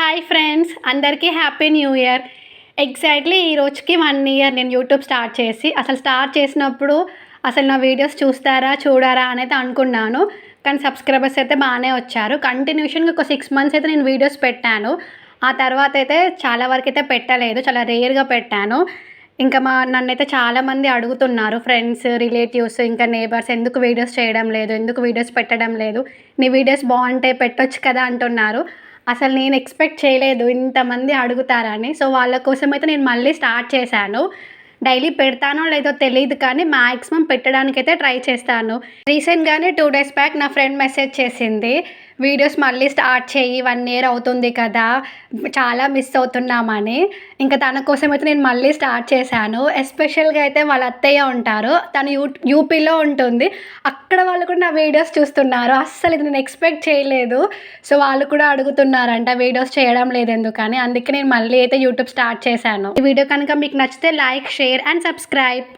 Hi friends, అందరికీ happy new year. Exactly ఈ రోజుకి 1 ఇయర్ నేను యూట్యూబ్ స్టార్ట్ చేసి. స్టార్ట్ చేసినప్పుడు నా వీడియోస్ చూస్తారా, చూడరా అనేది అనుకున్నాను. కానీ సబ్స్క్రైబర్స్ అయితే బాగానే వచ్చారు. కంటిన్యూషన్‌గా ఒక 6 మంత్స్ అయితే నేను వీడియోస్ పెట్టాను. ఆ తర్వాత అయితే చాలా వరకైతే పెట్టలేదు. చాలా రేర్‌గా పెట్టాను. ఇంకా నన్నైతే చాలామంది అడుగుతున్నారు, ఫ్రెండ్స్, రిలేటివ్స్, ఇంకా నేబర్స్, ఎందుకు వీడియోస్ చేయడం లేదు? ఎందుకు వీడియోస్ పెట్టడం లేదు? నీ వీడియోస్ బాగుంటాయి, పెట్టొచ్చు కదా అంటున్నారు. అసలు నేను ఎక్స్‌పెక్ట్ చేయలేదు ఇంతమంది అడుగుతారని. సో, వాళ్ళ కోసమైతే నేను మళ్ళీ స్టార్ట్ చేశాను. డైలీ పెడతానో లేదో తెలీదు కానీ మాక్సిమం పెట్టడానికైతే ట్రై చేస్తాను. రీసెంట్‌గానే 2 డేస్ బ్యాక్ నా ఫ్రెండ్ మెసేజ్ చేసింది. వీడియోస్ మళ్ళీ స్టార్ట్ చెయ్యి, 1 ఇయర్ అవుతుంది కదా! చాలా మిస్ అవుతున్నామని. ఇంకా తన కోసమైతే నేను మళ్ళీ స్టార్ట్ చేశాను. ఎస్పెషల్‌గా అయితే వాళ్ళ అత్తయ్య ఉంటారు. తను యూపీలో ఉంటుంది. అక్కడ వాళ్ళు కూడా నా వీడియోస్ చూస్తున్నారు. అస్సలు ఇది నేను ఎక్స్‌పెక్ట్ చేయలేదు. సో, వాళ్ళు కూడా అడుగుతున్నారంట వీడియోస్ చేయడం లేదెందుకని. అందుకే నేను మళ్ళీ అయితే యూట్యూబ్ స్టార్ట్ చేశాను. ఈ వీడియో కనుక మీకు నచ్చితే లైక్, షేర్ అండ్ సబ్స్క్రైబ్.